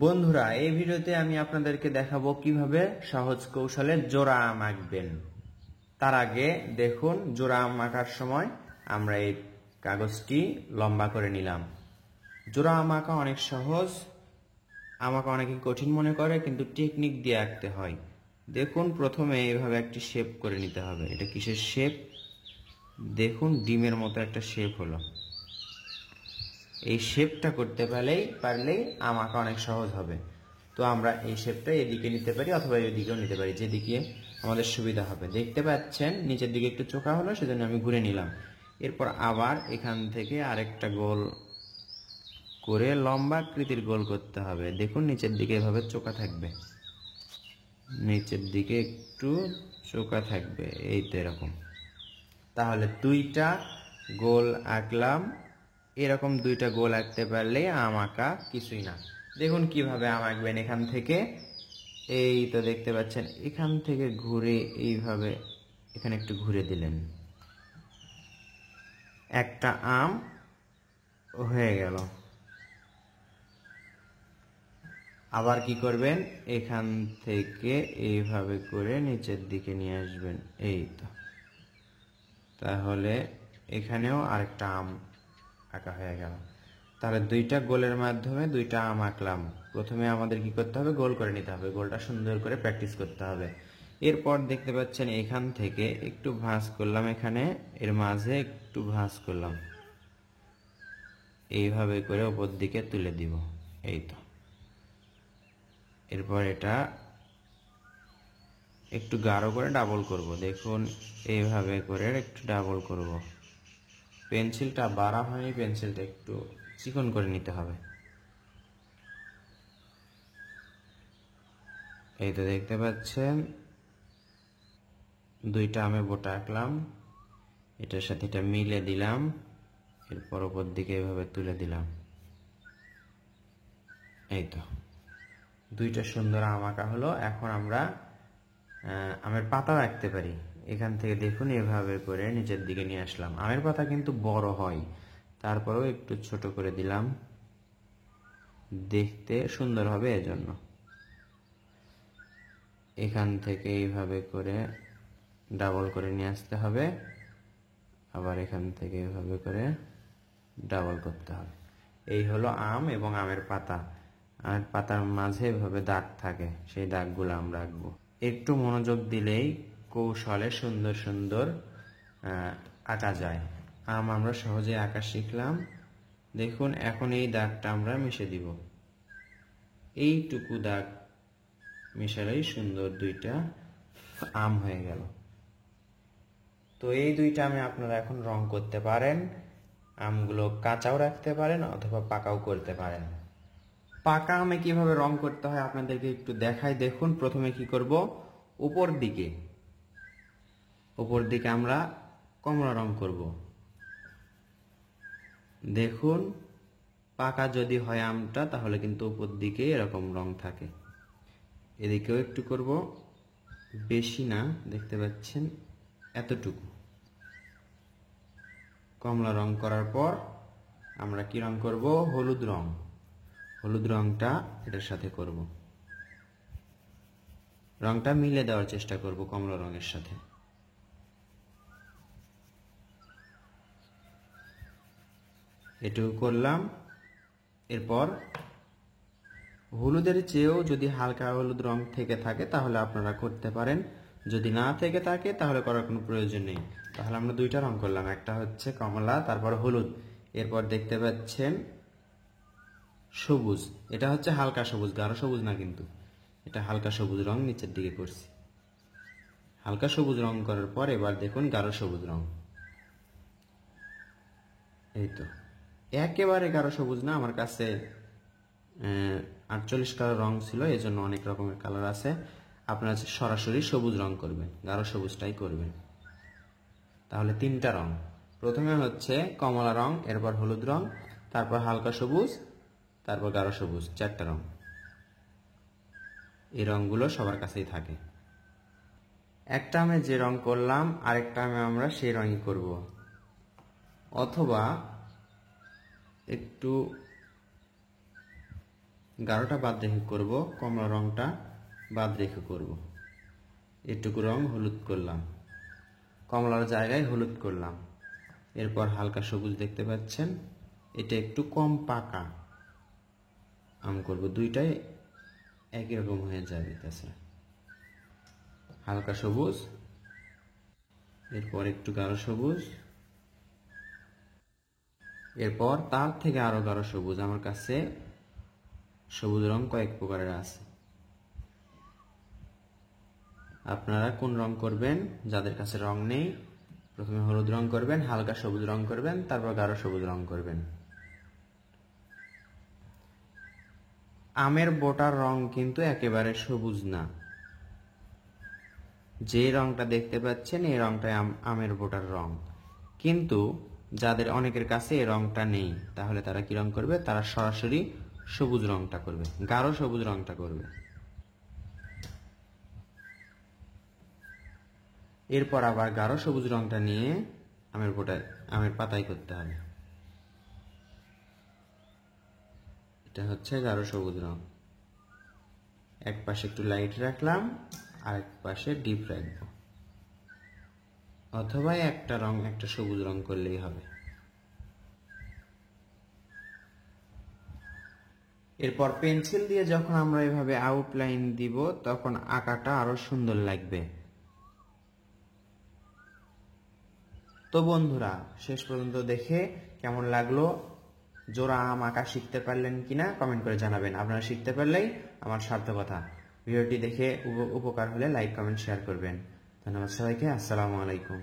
বন্ধুরা, এই ভিডিওতে আমি আপনাদেরকে দেখাবো কিভাবে সহজ কৌশলে জোড়া আম আঁকবেন। তার আগে দেখুন, জোড়া আম আঁকার সময় আমরা এই কাগজটি লম্বা করে নিলাম। জোড়া আম আঁকা অনেক সহজ, আমাকে অনেকে কঠিন মনে করে, কিন্তু টেকনিক দিয়ে আঁকতে হয়। দেখুন, প্রথমে এইভাবে একটি শেপ করে নিতে হবে। এটা কিসের শেপ? দেখুন, ডিমের মতো একটা শেপ হলো। এই শেপটা করতে পারলেই আম আঁকা অনেক সহজ হবে। তো আমরা এই শেপটা এদিকে নিতে পারি অথবা এদিকেও নিতে পারি, যেদিকে আমাদের সুবিধা হবে। দেখতে পাচ্ছেন নিচের দিকে একটু চোখা হলো, সেজন্য আমি ঘুরে নিলাম। এরপর আবার এখান থেকে আরেকটা গোল করে লম্বা আকৃতির গোল করতে হবে। দেখুন, নিচের দিকে এভাবে চোখা থাকবে, নিচের দিকে একটু চোখা থাকবে, এই তো এরকম। তাহলে দুইটা গোল আঁকলাম। এরকম দুইটা গোল আঁকতে পারলে আম আঁকা কিছুই না। দেখুন কিভাবে আম আঁকবেন। এখান থেকে এই তো দেখতে পাচ্ছেন, এখান থেকে ঘুরে এইভাবে এখানে একটু ঘুরে দিলেন, একটা আম হয়ে গেল। আবার কি করবেন, এখান থেকে এইভাবে করে নিচের দিকে নিয়ে আসবেন, এই তো। তাহলে এখানেও আরেকটা আম আঁকা হয়ে গেল। তাহলে দুইটা গোলের মাধ্যমে দুইটা আম আঁকলাম। প্রথমে আমাদের কি করতে হবে, গোল করে নিতে হবে। গোলটা সুন্দর করে প্র্যাকটিস করতে হবে। এরপর দেখতে পাচ্ছেন এখান থেকে একটু ভাঁজ করলাম, এখানে এর মাঝে একটু ভাঁজ করলাম, এইভাবে করে উপর দিকে তুলে দিব, এই তো। এরপর এটা একটু গাঢ় করে ডাবল করব। দেখুন, এইভাবে করে একটু ডাবল করব। পেন্সিলটা বাড়া হয়নি, পেন্সিলটা একটু চিকন করে নিতে হবে। এই তো দেখতে পাচ্ছেন দুইটা আমে বোটা আঁকলাম, এটার সাথে এটা মিলে দিলাম, এরপর উপর দিকে এভাবে তুলে দিলাম, এই তো। দুইটা সুন্দর আম আঁকা হলো। এখন আমরা আমের পাতা আঁকতে পারি। এখান থেকে দেখুন, এভাবে করে নিচের দিকে নিয়ে আসলাম। আমের পাতা কিন্তু বড় হয়, তারপরেও একটু ছোট করে দিলাম, দেখতে সুন্দর হবে এজন্য। এখান থেকে এইভাবে করে ডাবল করে নিয়ে আসতে হবে, আবার এখান থেকে এইভাবে করে ডাবল করতে হবে। এই হলো আম এবং আমের পাতা। আমের পাতার মাঝে এভাবে দাগ থাকে, সেই দাগগুলো আমরা আঁকবো। একটু মনোযোগ দিলেই কৌশলে সুন্দর সুন্দর আঁকা যায়। আম আমরা সহজে আঁকা শিখলাম। দেখুন, এখন এই দাগটা আমরা মিশে দিব। এইটুকু দাগ মিশালেই সুন্দর দুইটা আম হয়ে গেল। তো এই দুইটা আমে আপনারা এখন রং করতে পারেন। আমগুলো কাঁচাও রাখতে পারেন অথবা পাকাও করতে পারেন। পাকা আমে কিভাবে রং করতে হয় আপনাদেরকে একটু দেখাই। দেখুন, প্রথমে কি করব, উপর দিকে আমরা কমলা রং করব। দেখুন, পাকা যদি হয় আমটা, তাহলে কিন্তু উপর দিকে এরকম রং থাকে। এদিকেও একটু করব, বেশি না, দেখতে পাচ্ছেন এতটুকু। কমলা রং করার পর আমরা কি রং করব, হলুদ রং। হলুদ রংটা এটার সাথে করব, রংটা মিলে দেওয়ার চেষ্টা করব কমলা রঙের সাথে। এটুকু করলাম। এরপর হলুদের চেয়েও যদি হালকা হলুদ রং থেকে থাকে তাহলে আপনারা করতে পারেন, যদি না থেকে থাকে তাহলে করার কোনো প্রয়োজন নেই। তাহলে আমরা দুইটা রং করলাম, একটা হচ্ছে কমলা, তারপর হলুদ। এরপর দেখতে পাচ্ছেন সবুজ। এটা হচ্ছে হালকা সবুজ, গাঢ় সবুজ না, কিন্তু এটা হালকা সবুজ রং নিচের দিকে করছি। হালকা সবুজ রং করার পর এবার দেখুন গাঢ় সবুজ রং, এই তো। একেবারে গাঢ় সবুজ না, আমার কাছে 48 কালার রং ছিল, এই জন্য অনেক রকমের কালার আছে। আপনারা সরাসরি সবুজ রং করবেন, গাঢ় সবুজটাই করবেন। তাহলে তিনটা রং, প্রথমে হচ্ছে কমলা রং, এরপর হলুদ রং, তারপর হালকা সবুজ, তারপর গাঢ় সবুজ, চারটা রং। এই রংগুলো সবার কাছেই থাকে। একটা আমে যে রং করলাম, আরেকটা আমে আমরা সেই রঙই করব, অথবা একটু গাঢ়টা বাদ রেখে করব, কমলা রংটা বাদ রেখে করব। এটুকু রং হলুদ করলাম, কমলার জায়গায় হলুদ করলাম। এরপর হালকা সবুজ দেখতে পাচ্ছেন, এটা একটু কম পাকা আম করব, দুইটাই একই রকম হয়ে যাবে। হালকা সবুজ, এরপর একটু গাঢ় সবুজ, এরপর তার থেকে আরো গাঢ় সবুজ। আমার কাছে সবুজ রং কয়েক প্রকারের আছে, আপনারা কোন রং করবেন? যাদের কাছে রং নেই, প্রথমে হলুদ রং করবেন, হালকা সবুজ রং করবেন, তারপর গাঢ় সবুজ রং করবেন। আমের বোটার রং কিন্তু একেবারে সবুজ না, যে রংটা দেখতে পাচ্ছেন এই রংটাই আমের বোটার রং। কিন্তু যাদের অনেকের কাছে এই রংটা নেই, তাহলে তারা কি রং করবে? তারা সরাসরি সবুজ রংটা করবে, গাঢ় সবুজ রংটা করবে। এরপর আবার গাঢ় সবুজ রংটা নিয়ে আমের পাতায় করতে হবে। এটা হচ্ছে গাঢ় সবুজ রং। এক পাশে একটু লাইট রাখলাম, আরেক পাশে ডিপ রাখবো, অথবা একটা সবুজ রং করলেই হবে। এরপর পেন্সিল দিয়ে যখন আমরা এভাবে আউটলাইন দিব, তখন আঁকাটা আরো সুন্দর লাগবে। তো বন্ধুরা, শেষ পর্যন্ত দেখে কেমন লাগলো? জোড়া আম আঁকা শিখতে পারলেন কিনা কমেন্ট করে জানাবেন। আপনারা শিখতে পারলেই আমার সার্থকতা। ভিডিওটি দেখে উপকার হলে লাইক, কমেন্ট, শেয়ার করবেন। ধন্যবাদ সবাইকে। আসসালামু আলাইকুম।